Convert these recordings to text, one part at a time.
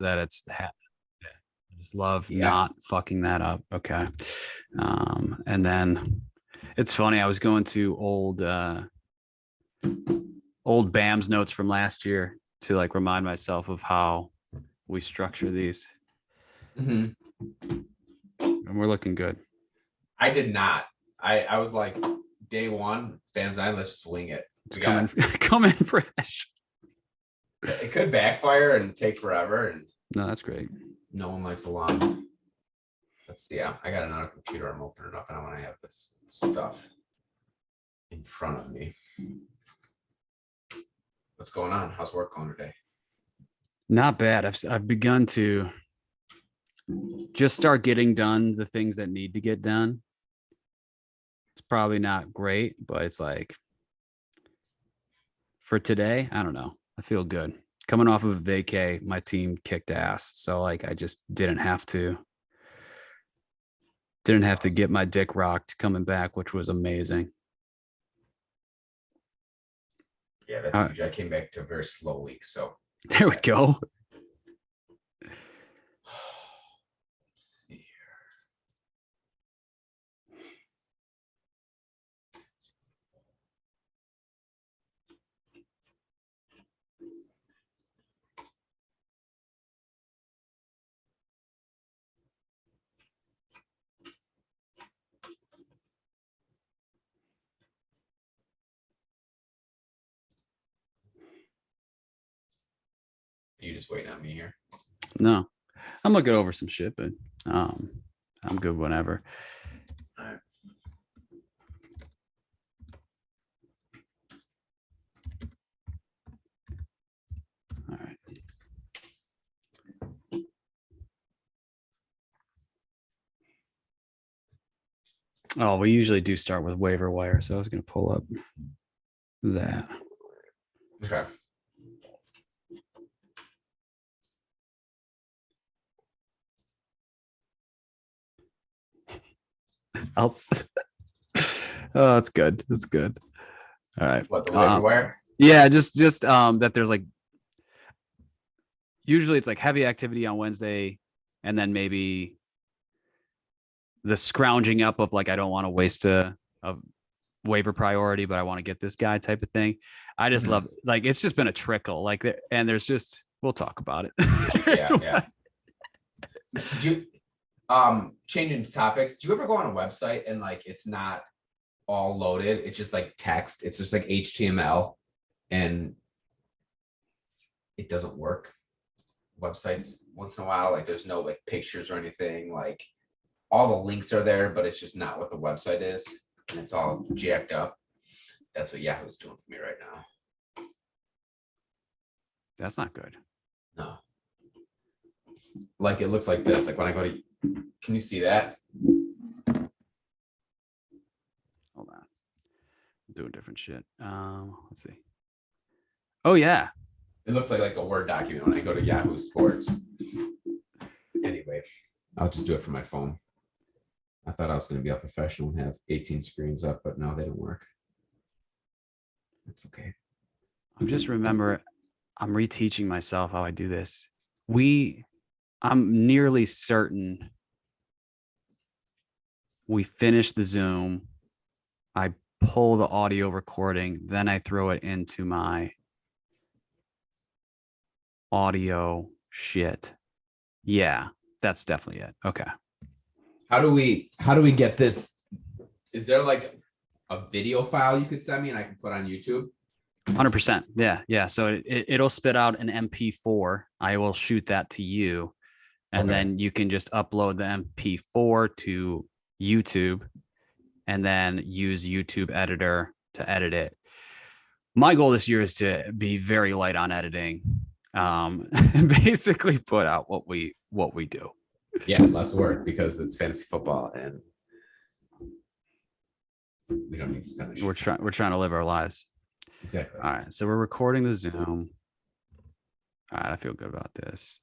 that it's I just love not fucking that up. Okay. And then it's funny, I was going to old BAMS notes from last year to like remind myself of how we structure these. And we're looking good. I did not. I was like, day one, BAMS 9, let's just wing it. It's coming fresh. It could backfire and take forever. And no, that's great. No one likes a long. Let's see. I got another computer. I'm opening up and I want to have this stuff in front of me. What's going on? How's work going today? Not bad. I've begun to just start getting done the things that need to get done. It's probably not great, but it's like for today, I don't know. I feel good. Coming off of a vacay, my team kicked ass. So like I just didn't have to get my dick rocked coming back, which was amazing. Yeah, that's huge. I came back to a very slow week. So there we go. You just waiting on me here? No, I'm looking over some shit, but I'm good whenever. All right. All right. Oh, we usually do start with waiver wire, so I was going to pull up that. Okay. Oh, that's good. That's good. All right. What, the waiver wire? Yeah, just that there's like usually it's like heavy activity on Wednesday, and then maybe the scrounging up of like I don't want to waste a waiver priority, but I want to get this guy type of thing. I just love like it's just been a trickle like and there's just we'll talk about it. Yeah. Do you, changing topics, do you ever go on a website and like it's not all loaded, it's just like text, it's just like HTML and it doesn't work? Websites once in a while, like there's no like pictures or anything, like all the links are there, but it's just not what the website is, and it's all jacked up. That's what Yahoo's doing for me right now. That's not good. No. Like it looks like this. Like when I go to, can you see that? Hold on. I'm doing different shit. Let's see. Oh yeah. It looks like a Word document when I go to Yahoo Sports. Anyway, I'll just do it from my phone. I thought I was going to be a professional and have 18 screens up, but no, they don't work. That's okay. I'm reteaching myself how I do this. I'm nearly certain we finish the Zoom. I pull the audio recording, then I throw it into my audio shit. Yeah, that's definitely it. Okay. How do we get this? Is there like a video file you could send me and I can put on YouTube? 100%. Yeah. So it'll spit out an MP4. I will shoot that to you. And then you can just upload the MP4 to YouTube and then use YouTube editor to edit it. My goal this year is to be very light on editing, and basically put out what we do. Yeah, less work because it's fantasy football and we don't need to spend. We're trying to live our lives. Exactly. All right, so we're recording the Zoom. All right, I feel good about this.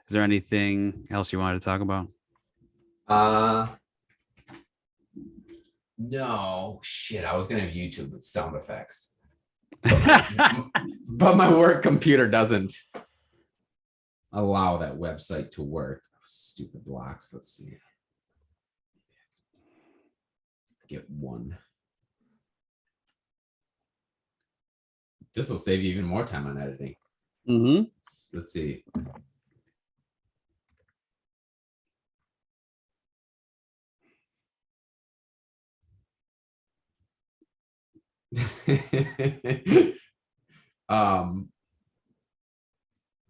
Is there anything else you wanted to talk about? No, shit. I was gonna have YouTube with sound effects, but my work computer doesn't. allow that website to work. Stupid blocks. Let's see. Get one. This will save you even more time on editing. Mm-hmm. Let's see.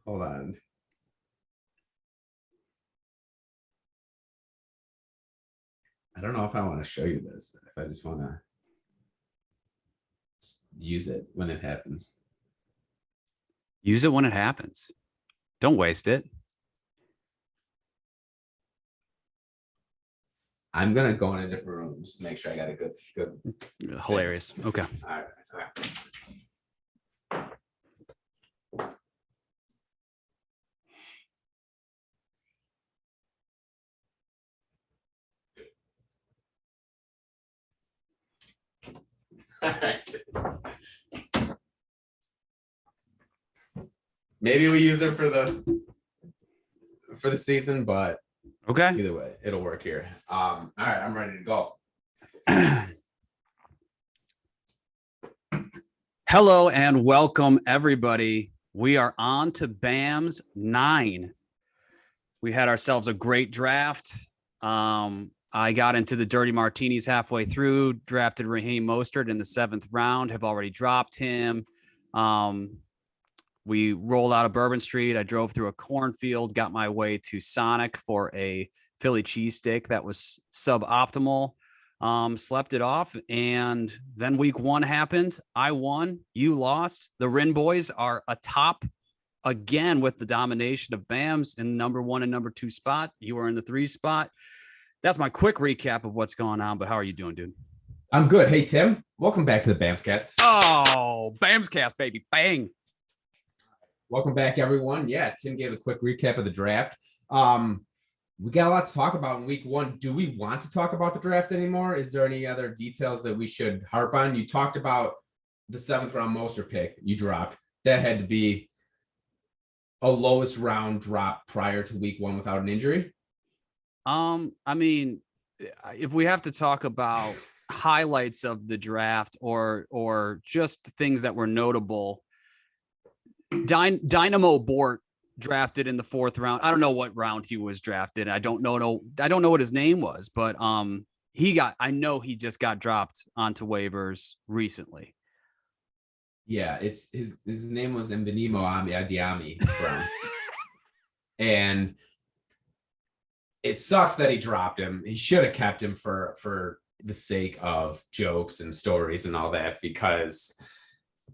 Hold on. I don't know if I want to show you this. If I just want to use it when it happens. Use it when it happens. Don't waste it. I'm gonna go in a different room just to make sure I got a good. Hilarious. Okay. All right. All right. Maybe we use it for the season, but Okay. either way, it'll work here. All right, I'm ready to go. Hello and welcome, everybody. We are on to BAMS 9. We had ourselves a great draft. I got into the Dirty Martinis halfway through, drafted Raheem Mostert in the 7th round, have already dropped him. We rolled out of Bourbon Street. I drove through a cornfield, got my way to Sonic for a Philly cheesesteak that was suboptimal. Slept it off, and then week 1 happened. I won, you lost. The Rin boys are atop again with the domination of BAMS in number 1 and number 2 spot. You are in the 3 spot. That's my quick recap of what's going on, but how are you doing, dude? I'm good. Hey, Tim, welcome back to the BAMS cast. Oh, BAMS cast, baby. Bang. Welcome back, everyone. Yeah, Tim gave a quick recap of the draft. We got a lot to talk about in week 1. Do we want to talk about the draft anymore? Is there any other details that we should harp on? You talked about the 7th round Mostert pick you dropped. That had to be a lowest round drop prior to week 1 without an injury. I mean, if we have to talk about highlights of the draft or just things that were notable, Dynamo Bort drafted in the 4th round. I don't know what round he was drafted. I don't know what his name was, but I know he just got dropped onto waivers recently. Yeah, it's his name was Mbenimo Adiami Brown. And it sucks that he dropped him. He should have kept him for the sake of jokes and stories and all that, because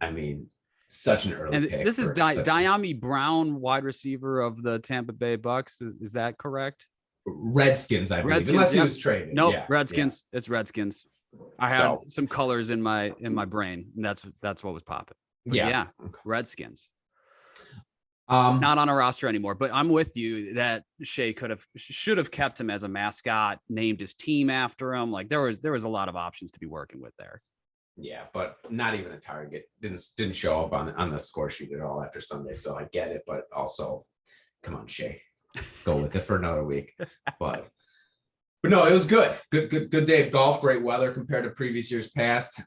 I mean, such an early pick. This is Dyami Brown, wide receiver of the Tampa Bay Bucks. Is that correct? Redskins, I believe, unless he was traded. Nope, yeah, Redskins. Yeah. It's Redskins. I had some colors in my brain, and that's what was popping. Yeah, Redskins. Not on a roster anymore, but I'm with you that Shea should have kept him as a mascot, named his team after him. Like there was a lot of options to be working with there. Yeah, but not even a target. Didn't show up on the score sheet at all after Sunday. So I get it, but also, come on, Shea, go with it for another week. But no, it was good. Good day of golf. Great weather compared to previous years past.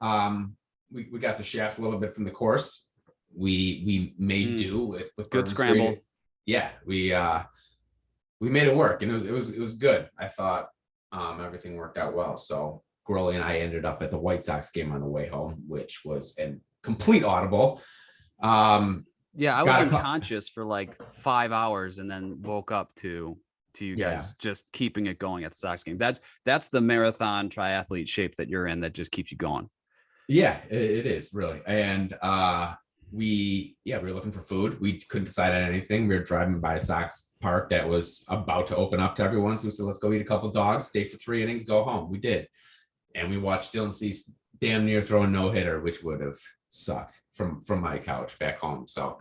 We got the shaft a little bit from the course. We made do with good scramble. Street. Yeah, we made it work, and it was good. I thought everything worked out well. So Gurley and I ended up at the White Sox game on the way home, which was a complete audible. Yeah, I was unconscious for like 5 hours and then woke up to you guys just keeping it going at the Sox game. That's the marathon triathlete shape that you're in that just keeps you going. Yeah, it is really. And we were looking for food. We couldn't decide on anything. We were driving by a Sox park that was about to open up to everyone. So we said, let's go eat a couple of dogs, stay for 3 innings, go home. We did. And we watched Dylan Cease damn near throw a no-hitter, which would have sucked from my couch back home. So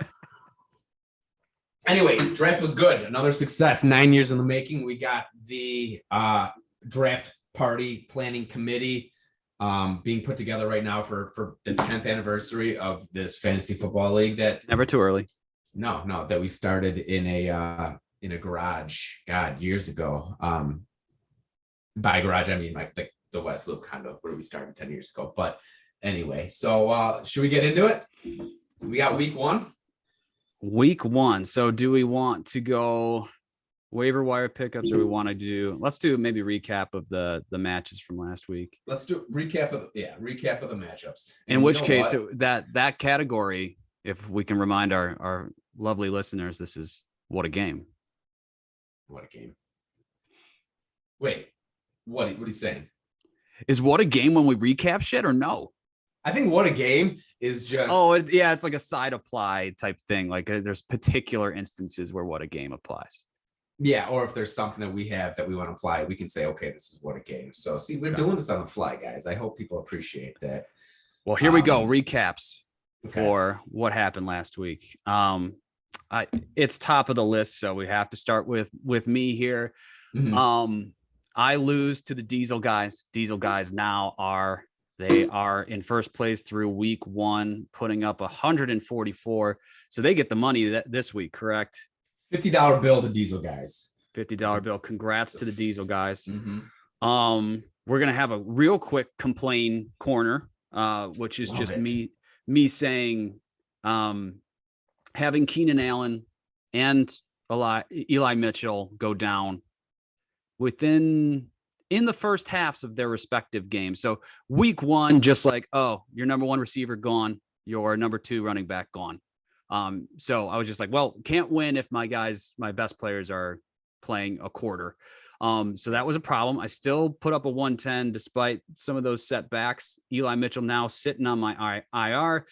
anyway, draft was good. Another success. 9 years in the making. We got the draft party planning committee being put together right now for the 10th anniversary of this fantasy football league. That never too early. No, that we started in a garage, God, years ago. By garage, I mean like the West Loop condo where we started 10 years ago. But anyway, so should we get into it? We got week one. Week one. So do we want to go waiver wire pickups, or we want to let's do maybe recap of the matches from last week. Let's do recap of the matchups. And in which case that category, if we can remind our lovely listeners, this is what a game. What a game. Wait, what are you saying? Is what a game when we recap shit or no? I think what a game is just. It's like a side apply type thing. Like there's particular instances where what a game applies. Yeah, or if there's something that we have that we want to apply, we can say, okay, this is what a game. So see, we're doing this on the fly, guys. I hope people appreciate that. Well, here we go. Recaps for what happened last week. It's top of the list, so we have to start with me here. Mm-hmm. I lose to the Diesel guys. Diesel guys now are in first place through week one, putting up 144. So they get the money this week, correct? $50 bill to Diesel guys. $50 bill. Congrats to the Diesel guys. Mm-hmm. We're gonna have a real quick complain corner, which is just me saying, having Keenan Allen and Eli Mitchell go down in the first halves of their respective games. So week one, just like, oh, your number one receiver gone, your number two running back gone. So I was just like, well, can't win if my best players are playing a quarter. So that was a problem. I still put up a 110 despite some of those setbacks. Eli Mitchell now sitting on my IR.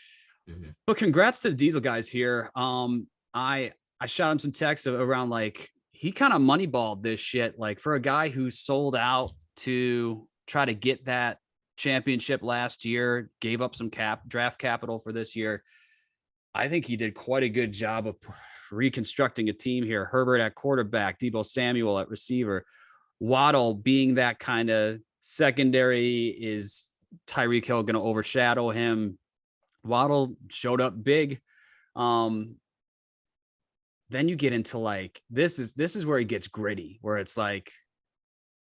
Mm-hmm. But congrats to the Diesel guys here. I shot him some texts around like he kind of moneyballed this shit. Like for a guy who sold out to try to get that championship last year, gave up some draft capital for this year. I think he did quite a good job of reconstructing a team here. Herbert at quarterback, Deebo Samuel at receiver, Waddle being that kind of secondary. Is Tyreek Hill going to overshadow him? Waddle showed up big. Then you get into like, this is where he gets gritty, where it's like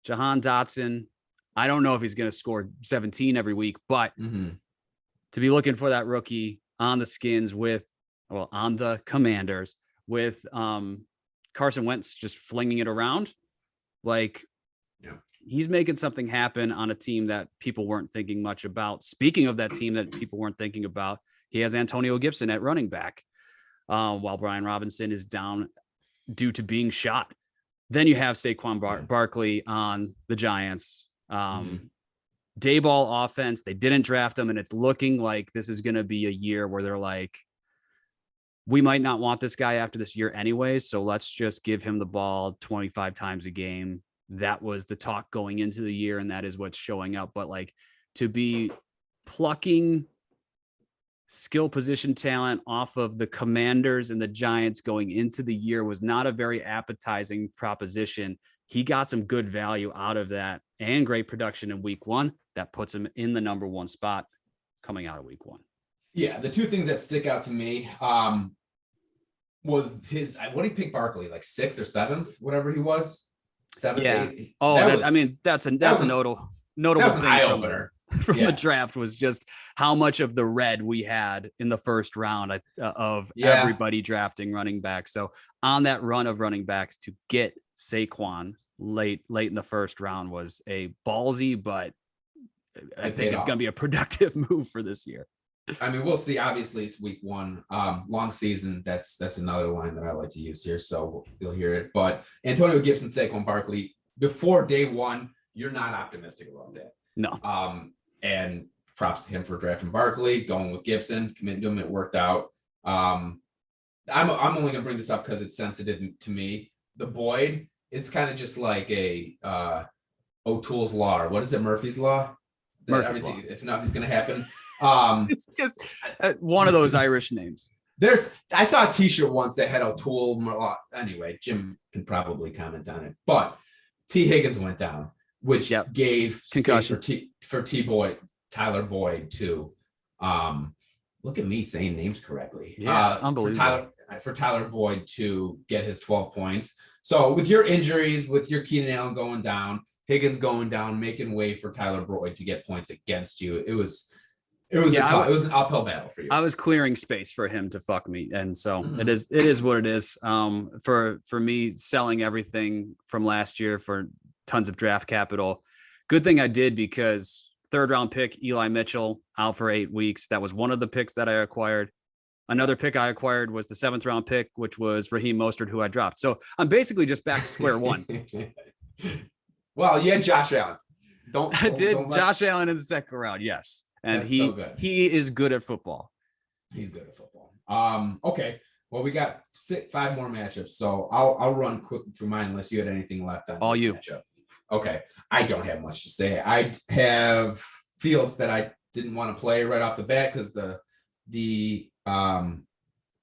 Jahan Dotson. I don't know if he's going to score 17 every week, but to be looking for that rookie on the Skins on the Commanders with Carson Wentz just flinging it around. Like, he's making something happen on a team that people weren't thinking much about. Speaking of that team that people weren't thinking about, he has Antonio Gibson at running back, while Brian Robinson is down due to being shot. Then you have Saquon Barkley on the Giants. Dayball offense, they didn't draft him, and it's looking like this is going to be a year where they're like, we might not want this guy after this year anyways, so let's just give him the ball 25 times a game. That was the talk going into the year, and that is what's showing up. But like, to be plucking skill position talent off of the Commanders and the Giants going into the year was not a very appetizing proposition. He got some good value out of that and great production in week one. That puts him in the number one spot coming out of week one. Yeah, the two things that stick out to me was what did he pick Barkley, like 6th or 7th, whatever he was? 7th, yeah. 8th. Oh, that's a notable thing eye opener from the draft, was just how much of the red we had in the first round of everybody drafting running back. So on that run of running backs, to get Saquon late in the first round was a ballsy, but I think it's going to be a productive move for this year. I mean, we'll see. Obviously, it's week one, long season. That's another line that I like to use here, so you'll hear it. But Antonio Gibson, Saquon Barkley, before day one, you're not optimistic about that. No. And props to him for drafting Barkley, going with Gibson, committing to him. It worked out. I'm only going to bring this up because it's sensitive to me. The Boyd, it's kind of just like a O'Toole's law, or what is it, Murphy's law? Murphy's law. If nothing's going to happen. It's just one of those Irish names. I saw a t-shirt once that had O'Toole. Anyway, Jim can probably comment on it, but T. Higgins went down, which gave concussion for Tyler Boyd too. Look at me saying names correctly. Yeah, unbelievable. for Tyler Boyd to get his 12 points. So with your injuries, with your Keenan Allen going down, Higgins going down, making way for Tyler Boyd to get points against you, it was it was an uphill battle for you. I was clearing space for him to fuck me, and so it is what it is. For me, selling everything from last year for tons of draft capital. Good thing I did, because 3rd round pick Eli Mitchell out for 8 weeks. That was one of the picks that I acquired. Another pick I acquired was the 7th round pick, which was Raheem Mostert, who I dropped. So I'm basically just back to square one. Well, you had Josh Allen. I did Josh Allen in the 2nd round, yes. And he is good at football. He's good at football. Okay. Well, we got 5 more matchups, so I'll run quickly through mine unless you had anything left on all you. Matchup. Okay. I don't have much to say. I have Fields that I didn't want to play right off the bat because the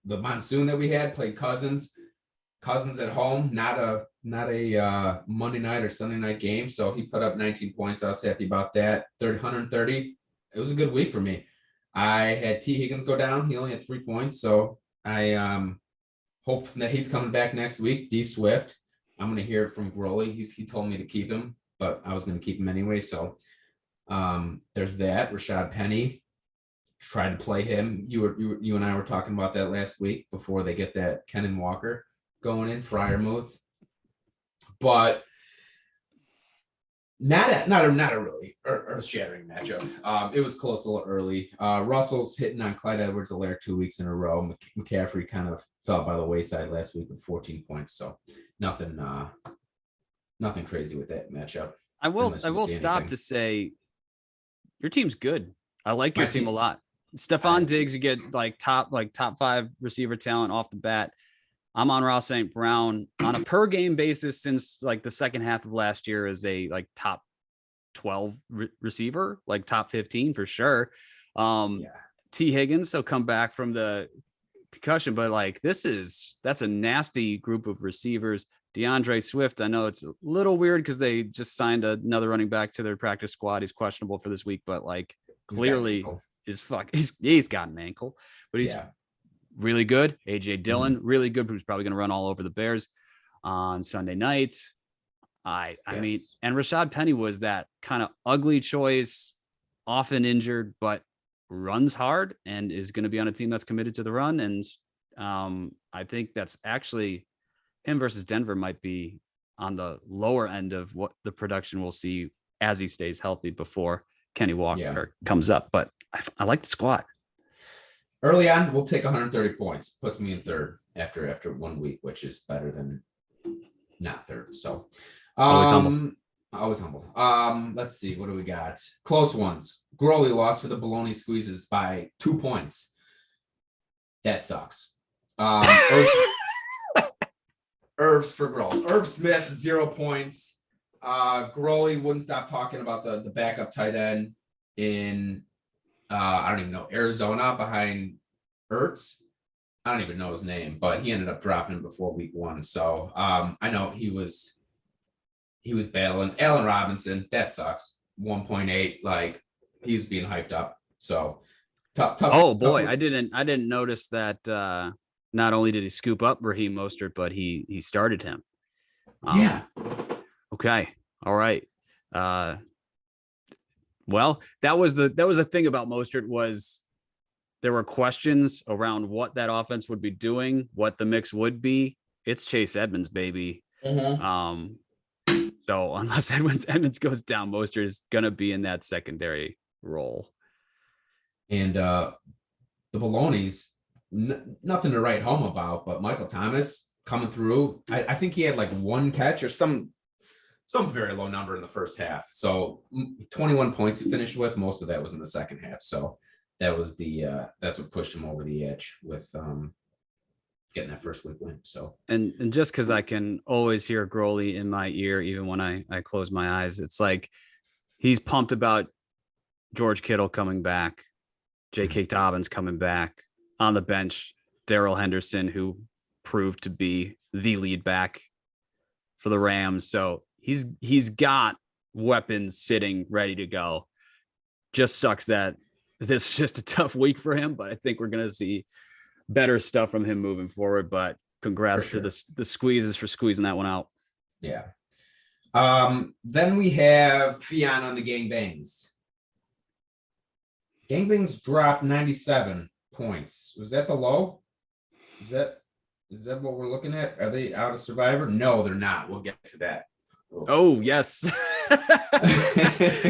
monsoon that we had played Cousins at home, not a Monday night or Sunday night game. So he put up 19 points. I was happy about that. 130. It was a good week for me. I had T. Higgins go down. He only had 3 points. So I hope that he's coming back next week. D Swift. I'm going to hear it from Groley. He told me to keep him, but I was going to keep him anyway. So there's that. Rashad Penny. Tried to play him. You and I were talking about that last week before they get that Kenan Walker going in, Freiermuth. But not a really earth-shattering matchup. It was close a little early. Russell's hitting on Clyde Edwards-Helaire 2 weeks in a row. McCaffrey kind of fell by the wayside last week with 14 points. So nothing crazy with that matchup. I will stop to say your team's good. I like your team a lot. Stephon Diggs, you get top 5 receiver talent off the bat. I'm on Ross St. Brown on a per game basis since the second half of last year as a top 12 receiver, top 15 for sure. T. Higgins, so come back from the concussion, but that's a nasty group of receivers. DeAndre Swift, I know it's a little weird because they just signed another running back to their practice squad. He's questionable for this week, but clearly he's got an ankle, but he's really good. AJ Dillon, really good, who's probably going to run all over the Bears on Sunday night. I mean, and Rashad Penny was that kind of ugly choice, often injured, but runs hard and is going to be on a team that's committed to the run. And I think that's actually him versus Denver might be on the lower end of what the production we'll see as he stays healthy before Kenny Walker comes up. But I like the squad. Early on, we'll take 130 points. Puts me in 3rd after 1 week, which is better than not 3rd. So always humble. Always humble. Let's see. What do we got? Close ones. Groley lost to the Bologna Squeezes by 2 points. That sucks. Irvs for girls. Irv Smith, 0 points. Groley wouldn't stop talking about the backup tight end in I don't even know, Arizona behind Ertz. I don't even know his name, but he ended up dropping before week 1. So I know he was battling. Allen Robinson, that sucks. 1.8, he's being hyped up. So tough. Oh boy, tough. I didn't notice that. Not only did he scoop up Raheem Mostert, but he started him. Okay. All right. Well, that was the thing about Mostert was there were questions around what that offense would be doing, what the mix would be. It's Chase Edmonds, baby. So unless Edmonds goes down, Mostert is going to be in that secondary role. And the Baloney's nothing to write home about, but Michael Thomas coming through. I think he had 1 catch or some very low number in the first half. So 21 points he finished with. Most of that was in the second half. So that was that's what pushed him over the edge with getting that first week win. So and just because I can always hear Groley in my ear, even when I close my eyes, it's he's pumped about George Kittle coming back, J.K. Dobbins coming back on the bench, Darrell Henderson, who proved to be the lead back for the Rams. So he's got weapons sitting ready to go. Just sucks that this is just a tough week for him, but I think we're going to see better stuff from him moving forward. But congrats to the squeezes for squeezing that one out. Yeah. Then we have Fiona and the Gangbangs. Gangbangs dropped 97 points. Was that the low? Is that what we're looking at? Are they out of Survivor? No, they're not. We'll get to that. Oh, yes.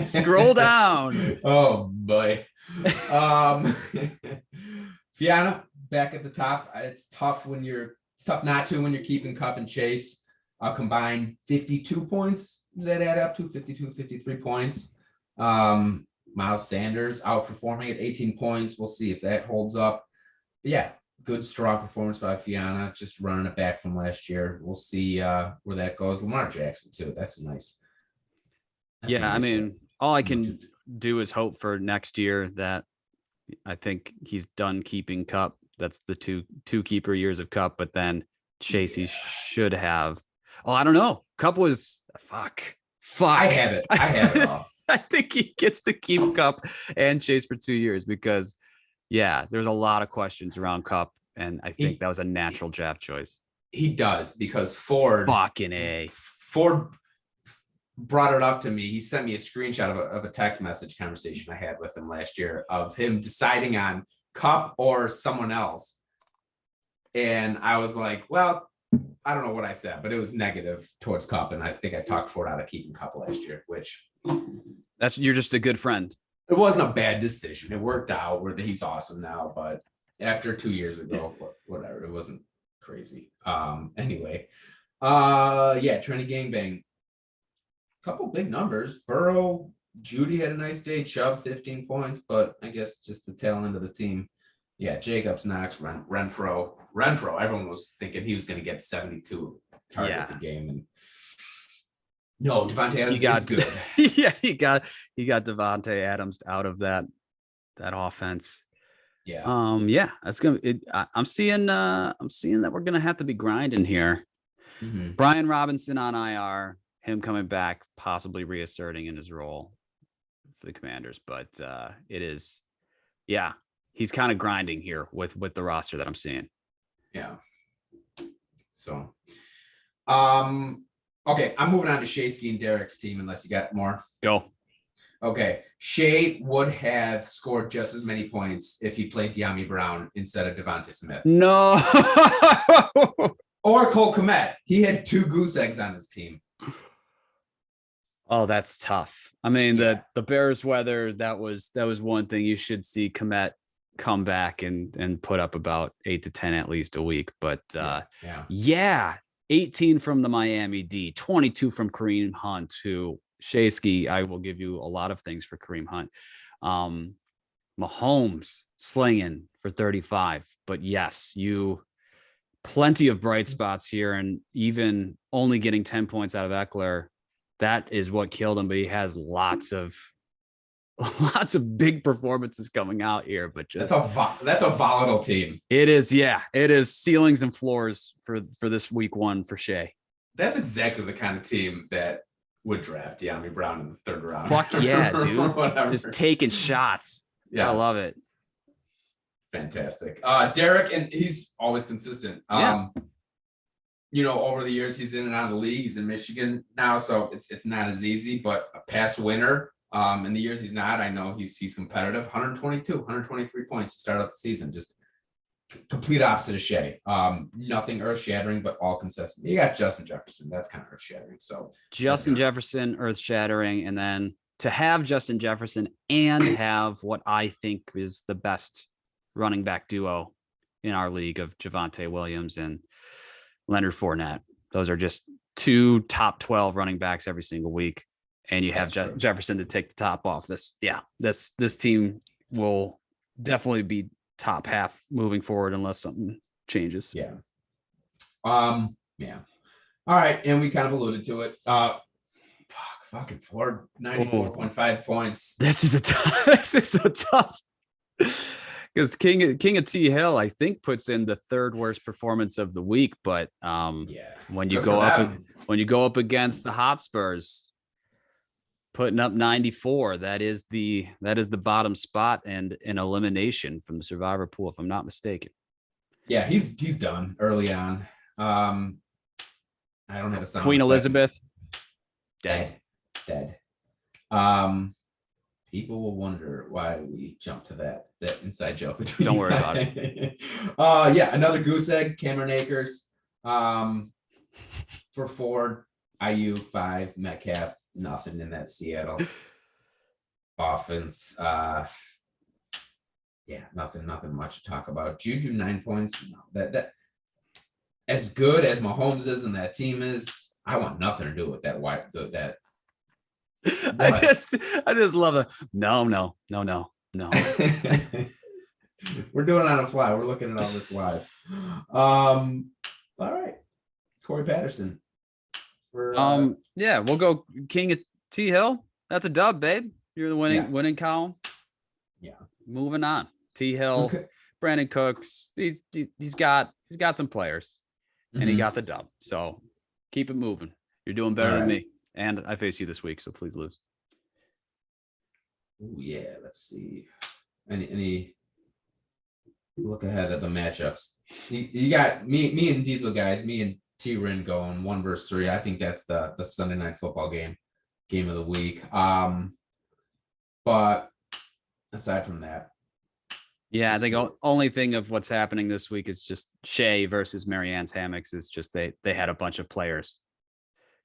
Scroll down. Oh boy. Fiona back at the top. It's tough not to when you're keeping Cup and Chase. Combined 52 points. Does that add up to 52, 53 points? Miles Sanders outperforming at 18 points. We'll see if that holds up. But yeah, good, strong performance by Fiona, just running it back from last year. We'll see where that goes. Lamar Jackson, too. That's a nice. I mean, all I can do is hope for next year that I think he's done keeping Cup. That's the two keeper years of Cup, but then Chase he should have. Oh, I don't know. Cup was fuck. I have it all. I think he gets to keep Cup and Chase for 2 years because, yeah, there's a lot of questions around Cup, and I think that was a natural draft choice. He does because Ford brought it up to me. He sent me a screenshot of a text message conversation I had with him last year of him deciding on Cup or someone else, and I was like, well, I don't know what I said, but it was negative towards Cup, and I think I talked Ford out of keeping Cup last year, which you're just a good friend. It wasn't a bad decision. It worked out where he's awesome now, but after 2 years ago, whatever, it wasn't crazy. Anyway, Trinity Gangbang, couple big numbers. Burrow, Judy had a nice day. Chubb 15 points, but I guess just the tail end of the team. Yeah, Jacobs, Knox, Renfro. Everyone was thinking he was going to get 72 targets a game, and no, Devontae Adams is good. Yeah, he got Devontae Adams out of that offense. Yeah. That's gonna. I'm seeing that we're gonna have to be grinding here. Mm-hmm. Brian Robinson on IR, him coming back, possibly reasserting in his role for the Commanders, but it is, yeah, he's kind of grinding here with the roster that I'm seeing. Yeah. So, okay, I'm moving on to Shayski and Derek's team, unless you got more. Go. Okay, Shay would have scored just as many points if he played De'Ami Brown instead of Devonta Smith. No. Or Cole Kmet. He had 2 goose eggs on his team. Oh, that's tough. I mean, the Bears weather, that was one thing. You should see Kmet come back and put up about 8 to 10 at least a week. But 18 from the Miami D, 22 from Kareem Hunt, who Shayski, I will give you a lot of things for Kareem Hunt. Mahomes slinging for 35. But yes, plenty of bright spots here, and even only getting 10 points out of Eckler, that is what killed him. But he has lots of big performances coming out here. But just that's a volatile team. It is, yeah. It is ceilings and floors for this week 1 for Shay. That's exactly the kind of team that would draft De'Ami Brown in the 3rd round. Fuck yeah, dude. Just taking shots. Yeah, I love it. Fantastic. Derek, and he's always consistent. Over the years, he's in and out of the league. He's in Michigan now, so it's not as easy, but a past winner. In the years he's not, I know he's competitive. 122, 123 points to start out the season. Just complete opposite of Shay. Nothing earth-shattering, but all consistent. You got Justin Jefferson. That's kind of earth-shattering. So Justin Jefferson, earth-shattering, and then to have Justin Jefferson and have what I think is the best running back duo in our league of Javonte Williams and Leonard Fournette. Those are just 2 top 12 running backs every single week. And you have Jefferson to take the top off this. Yeah, this team will definitely be top half moving forward unless something changes. Yeah. All right. And we kind of alluded to it. Fucking Ford, 94.5 points. This is a tough. Because King of T Hill, I think, puts in the 3rd worst performance of the week. But when you go up against the Hotspurs, putting up 94, that is the bottom spot and an elimination from the survivor pool, if I'm not mistaken. Yeah, he's done early on. I don't have a sound Queen effect. Elizabeth, dead. Dead. Um, people will wonder why we jumped to that inside joke between. Don't worry about it. Yeah, another goose egg, Cameron Akers. For 4, IU 5, Metcalf, nothing in that Seattle offense. Yeah, nothing much to talk about. Juju 9 points. No, that as good as Mahomes is and that team is, I want nothing to do with that. That I just love it. No. We're doing it on a fly. We're looking at all this live. All right, Corey Patterson. Yeah, we'll go King of T Hill. That's a dub, babe. You're the winning column. Yeah. Moving on. T Hill, Okay. Brandon Cooks. He's got some players, and he got the dub. So keep it moving. You're doing better than me. And I face you this week, so please lose. Oh yeah, let's see. Any look ahead at the matchups. You got me and Diesel guys, me and T-Rin going 1 versus 3. I think that's the Sunday night football game of the week. But aside from that, yeah, I think only thing of what's happening this week is just Shea versus Marianne's Hammocks is just they had a bunch of players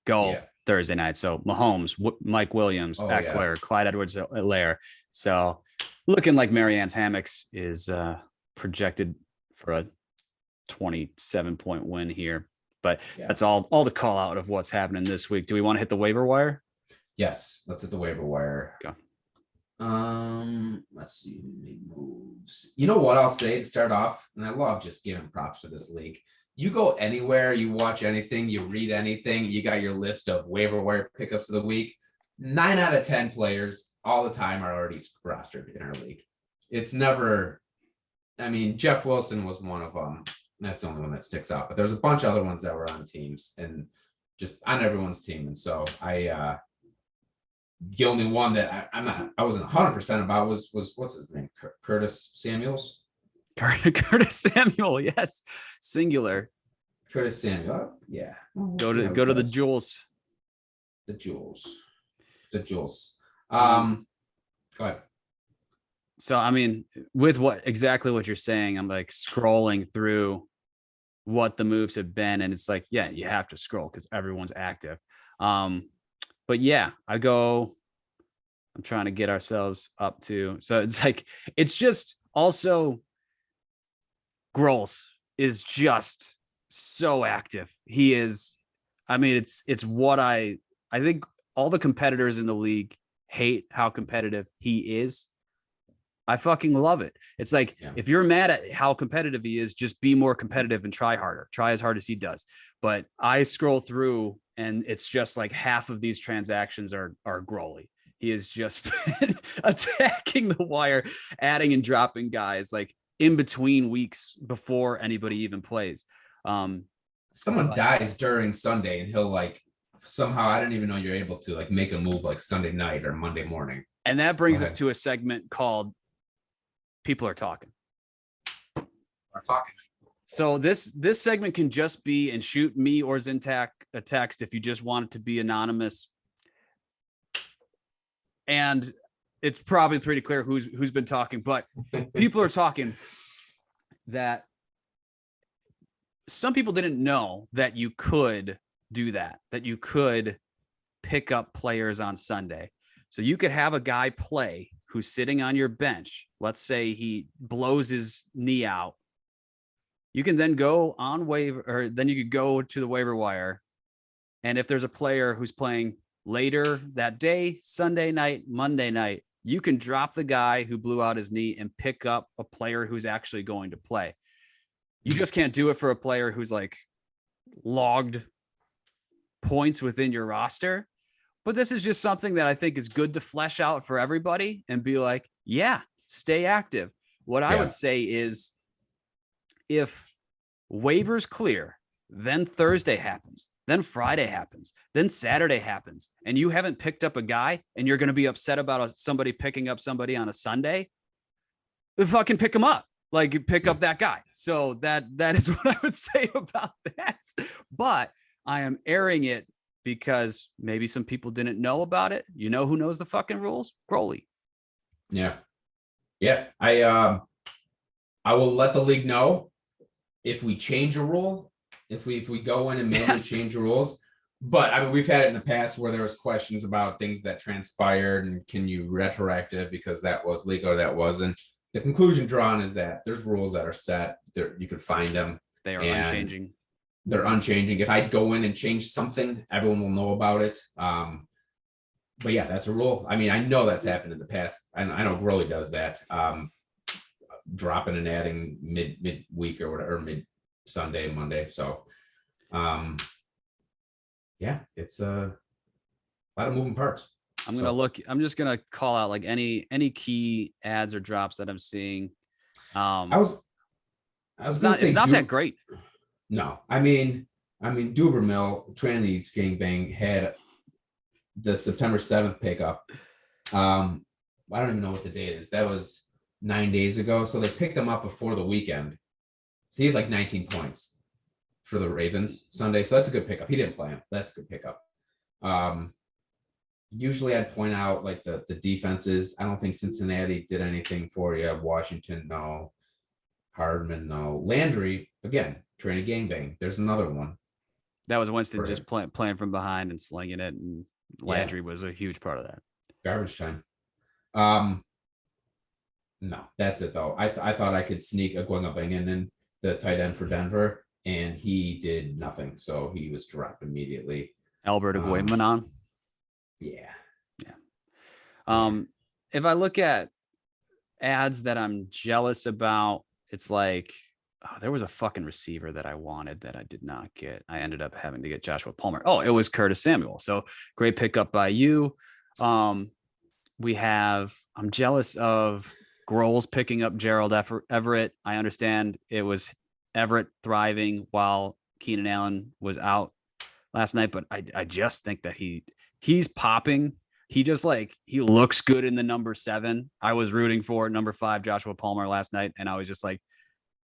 go Thursday night. So Mahomes, Mike Williams, Eckler, Clyde Edwards-Helaire. So looking like Marianne's Hammocks is projected for a 27-point win here. But that's all the call out of what's happening this week. Do we want to hit the waiver wire? Yes, let's hit the waiver wire. Go. Let's see who made moves. You know what I'll say to start off, and I love just giving props to this league. You go anywhere, you watch anything, you read anything, you got your list of waiver wire pickups of the week. 9 out of 10 players all the time are already rostered in our league. It's never, I mean, Jeff Wilson was one of them. That's the only one that sticks out, but there's a bunch of other ones that were on teams and just on everyone's team. And so the only one that I wasn't 100% about was what's his name? Curtis Samuels. Curtis Samuel, yes, singular. Curtis Samuel, yeah. Go to the Jewels. The Jewels. Go ahead. So I mean, with exactly what you're saying, I'm like scrolling through what the moves have been, and it's like, yeah, you have to scroll because everyone's active. But yeah, I'm trying to get ourselves up to. So it's like, it's just also Groles is just so active. He is, I mean, it's what I think all the competitors in the league hate how competitive he is. I fucking love it. It's like, if you're mad at how competitive he is, just be more competitive and try harder. Try as hard as he does. But I scroll through and it's just like half of these transactions are Groley. He has just been attacking the wire, adding and dropping guys like in between weeks before anybody even plays. Someone dies during Sunday and he'll like somehow, I didn't even know you're able to like make a move like Sunday night or Monday morning. And that brings us to a segment called People Are Talking. So this segment can just be, and shoot me or Zintac a text if you just want it to be anonymous. And it's probably pretty clear who's been talking, but people are talking that some people didn't know that you could do that you could pick up players on Sunday. So you could have a guy play who's sitting on your bench. Let's say he blows his knee out. You can then go on waiver, or then you could go to the waiver wire. And if there's a player who's playing later that day, Sunday night, Monday night, you can drop the guy who blew out his knee and pick up a player who's actually going to play. You just can't do it for a player who's like logged points within your roster. But this is just something that I think is good to flesh out for everybody and be like, yeah, stay active. What I would say is if waivers clear, then Thursday happens, then Friday happens, then Saturday happens, and you haven't picked up a guy and you're going to be upset about somebody picking up somebody on a Sunday, fucking pick him up. Like you pick up that guy. So that is what I would say about that. But I am airing it because maybe some people didn't know about it. You know who knows the fucking rules? Crowley. Yeah. Yeah. I will let the league know if we change a rule, if we go in and manually change the rules. But I mean, we've had it in the past where there was questions about things that transpired and can you retroactive because that was legal or that wasn't. The conclusion drawn is that there's rules that are set. There, you could find them. They are unchanging. They're unchanging. If I go in and change something, everyone will know about it. But yeah, that's a rule. I mean, I know that's happened in the past. I know Growley does that. Dropping and adding mid week or whatever, mid Sunday, Monday. So yeah, it's a lot of moving parts. I'm just gonna call out like any key ads or drops that I'm seeing. It's not that great. No, I mean, Dubermill, Trinity's gangbang had the September 7th pickup. I don't even know what the date is. That was 9 days ago. So they picked him up before the weekend. So he had like 19 points for the Ravens Sunday. So that's a good pickup. He didn't play him. That's a good pickup. Usually I'd point out like the defenses. I don't think Cincinnati did anything for you. Washington, no. Hardman, no. Landry, again, training gangbang. There's another one. That was Winston just playing from behind and slinging it. And Landry was a huge part of that. Garbage time. No, that's it though. I thought I could sneak a Gwangabang in the tight end for Denver, and he did nothing. So he was dropped immediately. Albert Aguimanon. Yeah. If I look at ads that I'm jealous about, it's like, there was a fucking receiver that I wanted that I did not get. I ended up having to get Joshua Palmer. Oh, it was Curtis Samuel. So great pickup by you. I'm jealous of Grohl's picking up Gerald Everett. I understand it was Everett thriving while Keenan Allen was out last night, but I just think that he's popping. He looks good in the number 7. I was rooting for number 5, Joshua Palmer last night. And I was just like,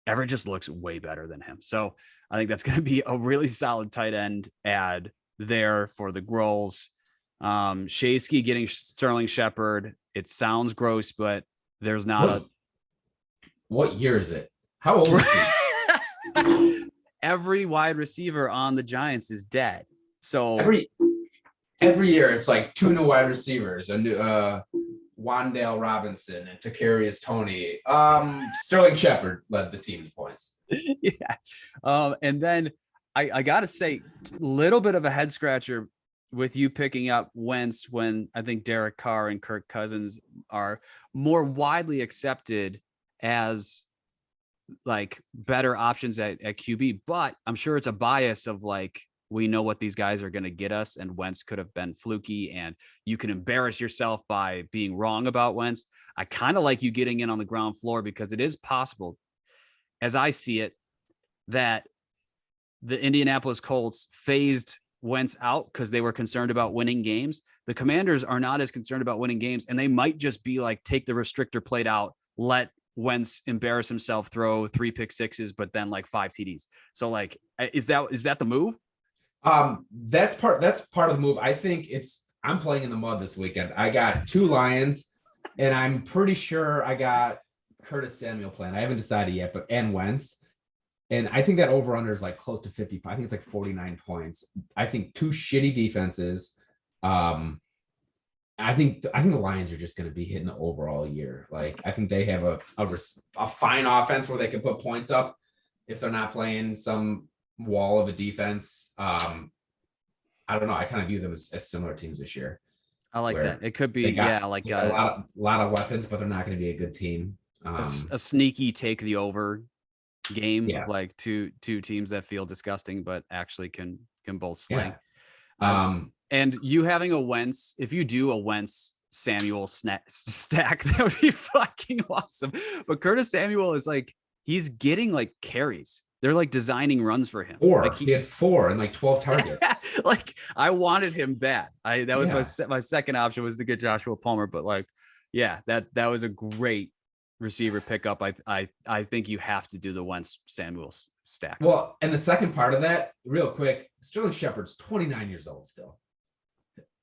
Everett just looks way better than him. So I think that's going to be a really solid tight end ad there for the Grohls. Shasky getting Sterling Shepard. It sounds gross, but there's not What year is it? How old is he? Every wide receiver on the Giants is dead. So every year it's like 2 new wide receivers, a new Wandale Robinson and Takarius Tony. Sterling Shepard led the team in points. Yeah. And then I gotta say, a little bit of a head scratcher with you picking up Wentz when I think Derek Carr and Kirk Cousins are more widely accepted as like better options at QB. But I'm sure it's a bias of like, we know what these guys are going to get us, and Wentz could have been fluky, and you can embarrass yourself by being wrong about Wentz. I kind of like you getting in on the ground floor because it is possible, as I see it, that the Indianapolis Colts phased Wentz out because they were concerned about winning games. The Commanders are not as concerned about winning games, and they might just be like, take the restrictor plate out, let Wentz embarrass himself, throw 3 pick sixes, but then like 5 TDs. So like, is that the move? That's part of the move. I think I'm playing in the mud this weekend. I got 2 Lions, and I'm pretty sure I got Curtis Samuel playing. I haven't decided yet, and Wentz. And I think that over under is like close to 50. I think it's like 49 points. I think 2 shitty defenses. I think the Lions are just going to be hitting the overall year. Like, I think they have a fine offense where they can put points up if they're not playing some wall of a defense. I don't know. I kind of view them as similar teams this year. I like that. It could be, a lot of weapons, but they're not going to be a good team. A sneaky take the over game of like two teams that feel disgusting, but actually can both sling. And you having a Wentz, if you do a Wentz Samuel stack, that would be fucking awesome. But Curtis Samuel is like, he's getting like carries. They're like designing runs for him. He had 4 and like 12 targets. Like, I wanted him bad. That was my second option was to get Joshua Palmer, but like, yeah, that was a great receiver pickup, I think you have to do the Wentz Samuels stack. Well, and the second part of that, real quick, Sterling Shepard's 29 years old still.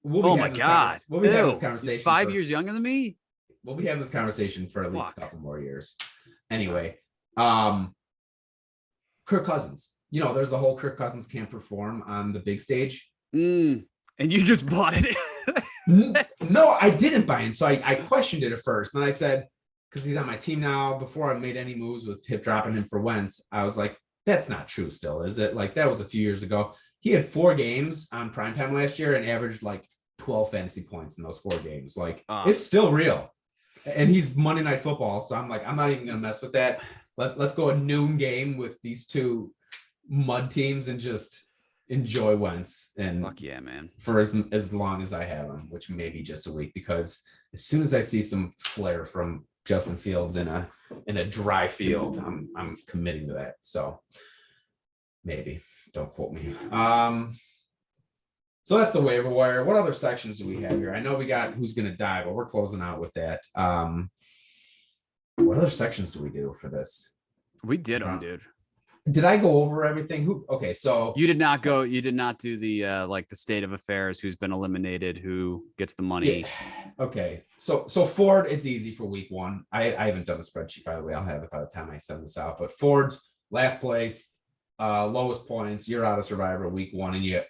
Oh my God. We'll be having this conversation. He's 5 years younger than me. We'll be having this conversation for at least a couple more years. Anyway, Kirk Cousins. You know, there's the whole Kirk Cousins can't perform on the big stage. And you just bought it. No, I didn't buy it. So I questioned it at first. And I said, because he's on my team now, before I made any moves with hip dropping him for Wentz, I was like, that's not true still, is it? Like, that was a few years ago. He had 4 games on primetime last year and averaged like 12 fantasy points in those 4 games. Like, it's still real. And he's Monday Night Football. So I'm like, I'm not even going to mess with that. Let's go a noon game with these 2 mud teams and just enjoy Wentz. And fuck yeah, man. For as long as I have him, which may be just a week, because as soon as I see some flair from Justin Fields in a dry field, I'm committing to that. So maybe, don't quote me. So that's the waiver wire. What other sections do we have here? I know we got who's going to die, but we're closing out with that. What other sections do we do for this? We did them, dude. Did I go over everything? Okay, so you did not go. You did not do the like the state of affairs. Who's been eliminated? Who gets the money? Yeah. Okay, so Ford, it's easy for week 1. I haven't done the spreadsheet, by the way. I'll have it by the time I send this out. But Ford's last place, lowest points. You're out of Survivor week 1, and you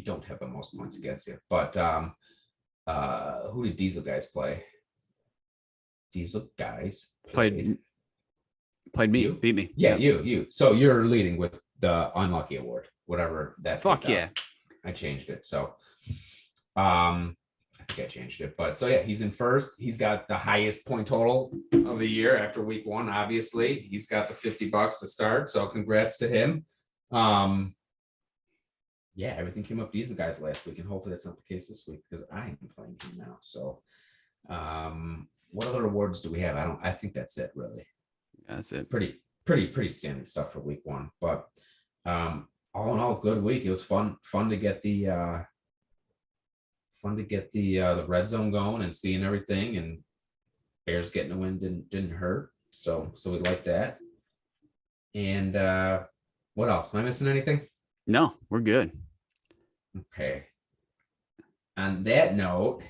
don't have the most points against you. But who did Diesel guys play? Diesel guys played me, you? Beat me. Yeah, you. So you're leading with the unlucky award, whatever that. Fuck yeah. I changed it. So I think I changed it. But so yeah, he's in first. He's got the highest point total of the year after week 1, obviously. He's got the $50 to start. So congrats to him. Yeah, everything came up Diesel guys last week, and hopefully that's not the case this week because I am playing him now. So what other awards do we have? I think that's it, really. That's it. Pretty standard stuff for week 1, but all in all, good week. It was fun to get the red zone going and seeing everything, and Bears getting a win didn't hurt. So we like that. And what else? Am I missing anything? No, we're good. Okay. On that note,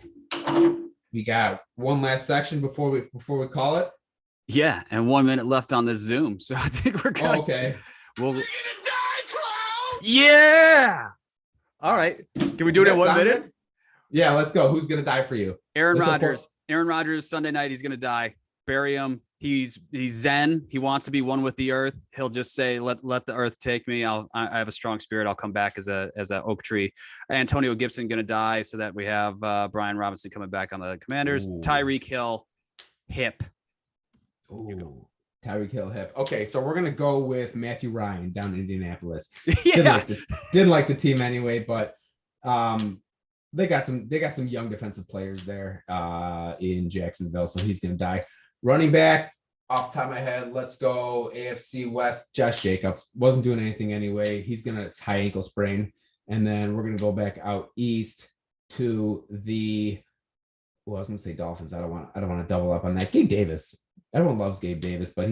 we got one last section before we call it. Yeah, and 1 minute left on this Zoom, so I think we're good. Oh, okay. Yeah. All right. Can we do it in 1 minute? Good? Yeah, let's go. Who's gonna die for you? Aaron Rodgers. Aaron Rodgers, Sunday night, he's gonna die. Bury him. He's Zen. He wants to be one with the earth. He'll just say, "Let the earth take me. I have a strong spirit. I'll come back as a oak tree." Antonio Gibson gonna die, so that we have Brian Robinson coming back on the Commanders. Ooh. Tyreek Hill, hip. Ooh, Tyreek Hill hip. Okay, so we're gonna go with Matthew Ryan down in Indianapolis. Yeah, didn't like the team anyway, but they got some young defensive players there in Jacksonville, so he's gonna die. Running back, off the top of my head, let's go AFC West. Josh Jacobs wasn't doing anything anyway. He's gonna high ankle sprain, and then we're gonna go back out east to the. Well, I was gonna say Dolphins. I don't want to double up on that. Gabe Davis. Everyone loves Gabe Davis, but